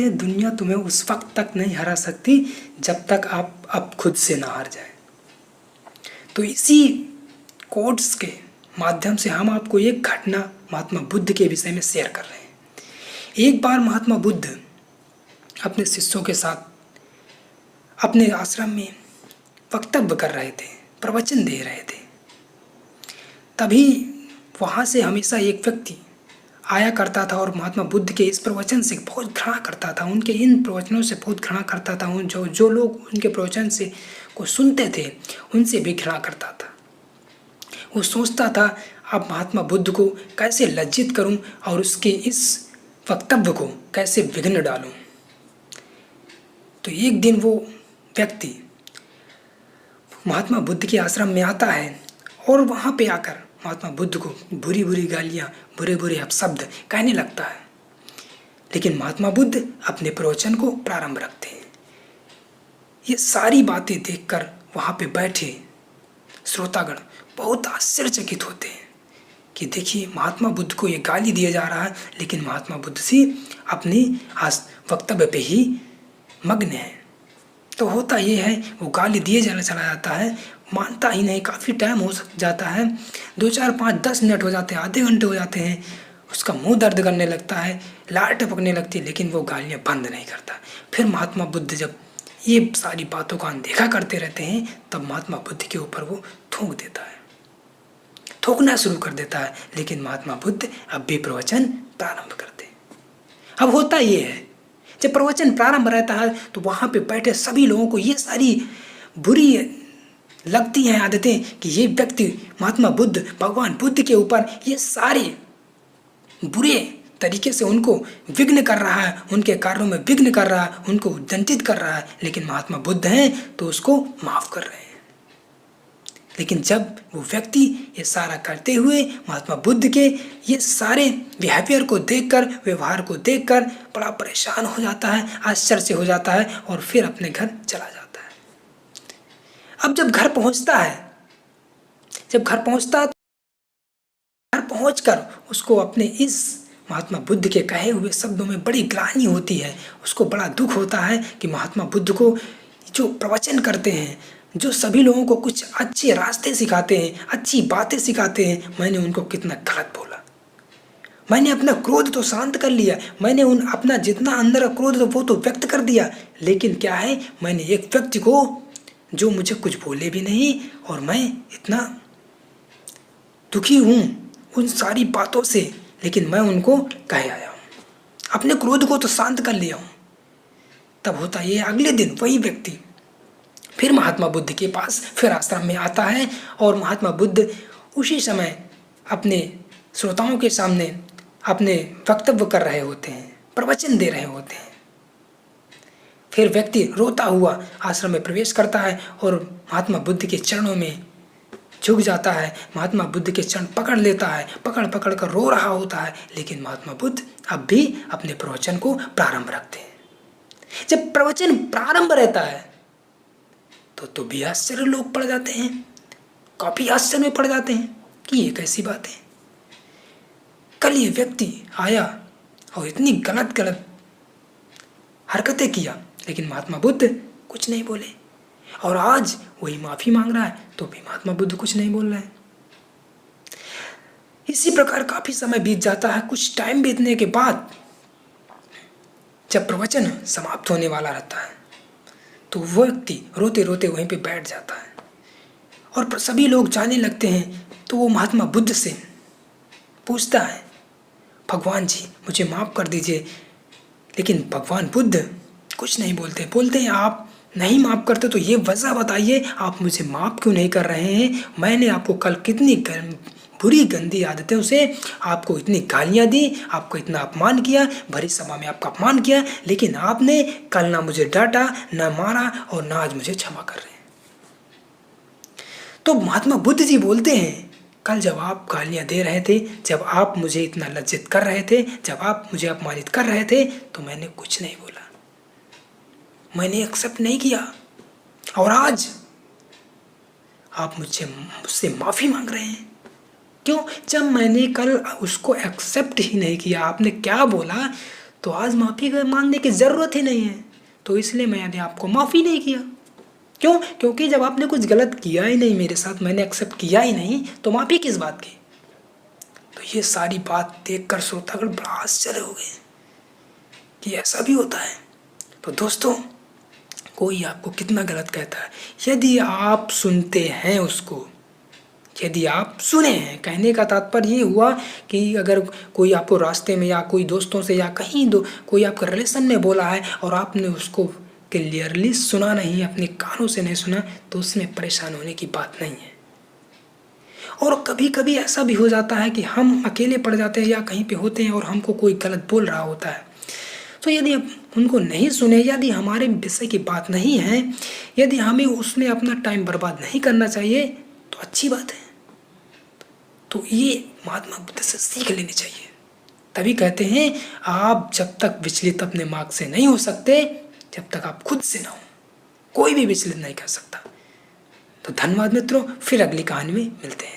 दुनिया तुम्हें उस वक्त तक नहीं हरा सकती जब तक आप अब खुद से ना हार जाए। तो इसी कोट्स के माध्यम से हम आपको एक घटना महात्मा बुद्ध के विषय में शेयर कर रहे हैं। एक बार महात्मा बुद्ध अपने शिष्यों के साथ अपने आश्रम में वक्तव्य कर रहे थे, प्रवचन दे रहे थे। तभी वहाँ से हमेशा एक व्यक्ति आया करता था और महात्मा बुद्ध के इस प्रवचन से बहुत घृणा करता था, उनके इन प्रवचनों से बहुत घृणा करता था। उन जो लोग उनके प्रवचन से को सुनते थे उनसे भी घृणा करता था। वो सोचता था अब महात्मा बुद्ध को कैसे लज्जित करूं और उसके इस वक्तव्य को कैसे विघ्न डालूं। तो एक दिन वो व्यक्ति महात्मा बुद्ध के आश्रम में आता है और वहाँ पे आकर महात्मा बुद्ध को बुरी बुरी गालियाँ, बुरे बुरे अपशब्द कहने लगता है। लेकिन महात्मा बुद्ध अपने प्रवचन को प्रारंभ रखते हैं। ये सारी बातें देखकर वहाँ पे बैठे श्रोतागण बहुत आश्चर्यचकित होते हैं कि देखिए महात्मा बुद्ध को ये गाली दिया जा रहा है, लेकिन महात्मा बुद्ध से अपनी वक्तव्य पे ही मग्न है। तो होता ये है, वो गाली दिए जाना चला जाता है, मानता ही नहीं। काफ़ी टाइम हो जाता है, 2 4 5 10 मिनट हो जाते हैं, आधे घंटे हो जाते हैं। उसका मुंह दर्द करने लगता है, लार टपकने लगती है, लेकिन वो गालियाँ बंद नहीं करता। फिर महात्मा बुद्ध जब ये सारी बातों का अनदेखा करते रहते हैं, तब महात्मा बुद्ध के ऊपर वो थूक देता है, थूकना शुरू कर देता है। लेकिन महात्मा बुद्ध अब भी प्रवचन प्रारंभ करते। अब होता ये है, जब प्रवचन प्रारंभ रहता है तो वहाँ पे बैठे सभी लोगों को ये सारी बुरी लगती हैं आदतें कि ये व्यक्ति महात्मा बुद्ध, भगवान बुद्ध के ऊपर ये सारे बुरे तरीके से उनको विघ्न कर रहा है, उनके कार्यों में विघ्न कर रहा है, उनको दंडित कर रहा है। लेकिन महात्मा बुद्ध हैं तो उसको माफ़ कर रहे हैं। लेकिन जब वो व्यक्ति ये सारा करते हुए महात्मा बुद्ध के ये सारे बिहेवियर को देखकर, व्यवहार को देखकर बड़ा परेशान हो जाता है, आश्चर्य से हो जाता है और फिर अपने घर चला जाता है। अब जब घर पहुंचता है, घर पहुंचकर उसको अपने इस महात्मा बुद्ध के कहे हुए शब्दों में बड़ी ग्लानि होती है। उसको बड़ा दुख होता है कि महात्मा बुद्ध को जो प्रवचन करते हैं, जो सभी लोगों को कुछ अच्छे रास्ते सिखाते हैं, अच्छी बातें सिखाते हैं, मैंने उनको कितना गलत बोला। मैंने अपना क्रोध तो शांत कर लिया, मैंने अपना जितना अंदर का क्रोध वो तो व्यक्त कर दिया, लेकिन क्या है, मैंने एक व्यक्ति को जो मुझे कुछ बोले भी नहीं और मैं इतना दुखी हूँ उन सारी बातों से, लेकिन मैं उनको कह आया हूँ, अपने क्रोध को तो शांत कर लिया हूँ। तब होता ये, अगले दिन वही व्यक्ति फिर महात्मा बुद्ध के पास फिर आश्रम में आता है और महात्मा बुद्ध उसी समय अपने श्रोताओं के सामने अपने वक्तव्य कर रहे होते हैं, प्रवचन दे रहे होते हैं। फिर व्यक्ति रोता हुआ आश्रम में प्रवेश करता है और महात्मा बुद्ध के चरणों में झुक जाता है, महात्मा बुद्ध के चरण पकड़ लेता है, पकड़ कर रो रहा होता है। लेकिन महात्मा बुद्ध अब भी अपने प्रवचन को प्रारंभ रखते हैं। जब प्रवचन प्रारंभ रहता है तो भी आश्चर्य लोग पड़ जाते हैं, काफ़ी आश्चर्य में पड़ जाते हैं कि ये कैसी बात है। कल ये व्यक्ति आया और इतनी गलत हरकतें किया, लेकिन महात्मा बुद्ध कुछ नहीं बोले, और आज वही माफ़ी मांग रहा है तो भी महात्मा बुद्ध कुछ नहीं बोल रहे हैं। इसी प्रकार काफ़ी समय बीत जाता है। कुछ टाइम बीतने के बाद जब प्रवचन समाप्त होने वाला रहता है तो वो व्यक्ति रोते रोते वहीं पे बैठ जाता है और सभी लोग जाने लगते हैं। तो वो महात्मा बुद्ध से पूछता है, भगवान जी मुझे माफ़ कर दीजिए। लेकिन भगवान बुद्ध कुछ नहीं बोलते हैं, आप नहीं माफ़ करते तो ये वजह बताइए, आप मुझे माफ़ क्यों नहीं कर रहे हैं। मैंने आपको कल कितनी बुरी गंदी आदतें से आपको इतनी गालियाँ दी, आपको इतना अपमान किया, भरी सभा में आपका अपमान किया, लेकिन आपने कल ना मुझे डांटा, ना मारा और ना आज मुझे क्षमा कर रहे हैं। तो महात्मा बुद्ध जी बोलते हैं, कल जब आप गालियाँ दे रहे थे, जब आप मुझे इतना लज्जित कर रहे थे, जब आप मुझे अपमानित कर रहे थे, तो मैंने कुछ नहीं बोला, मैंने एक्सेप्ट नहीं किया। और आज आप मुझसे माफ़ी मांग रहे हैं, क्यों? जब मैंने कल उसको एक्सेप्ट ही नहीं किया, आपने क्या बोला तो आज माफ़ी मांगने की ज़रूरत ही नहीं है, तो इसलिए मैंने आपको माफ़ी नहीं किया। क्यों? क्योंकि जब आपने कुछ गलत किया ही नहीं मेरे साथ, मैंने एक्सेप्ट किया ही नहीं, तो माफ़ी किस बात की। तो ये सारी बात देखकर श्रोतागण बड़ा आश्चर्य हो गए कि ऐसा भी होता है। तो दोस्तों, कोई आपको कितना गलत कहता है, यदि आप सुनते हैं उसको, यदि आप सुने हैं, कहने का तात्पर्य ये हुआ कि अगर कोई आपको रास्ते में या कोई दोस्तों से या कहीं कोई आपका रिलेशन में बोला है और आपने उसको क्लियरली सुना नहीं, अपने कानों से नहीं सुना, तो उसमें परेशान होने की बात नहीं है। और कभी कभी ऐसा भी हो जाता है कि हम अकेले पड़ जाते हैं या कहीं पे होते हैं और हमको कोई गलत बोल रहा होता है, तो यदि आप उनको नहीं सुने, यदि हमारे विषय की बात नहीं है, यदि हमें उसमें अपना टाइम बर्बाद नहीं करना चाहिए, तो अच्छी बात है। तो ये महात्मा बुद्ध से सीख लेनी चाहिए। तभी कहते हैं आप जब तक विचलित अपने मार्ग से नहीं हो सकते, जब तक आप खुद से ना हो, कोई भी विचलित नहीं कर सकता। तो धन्यवाद मित्रों, फिर अगली कहानी में मिलते हैं।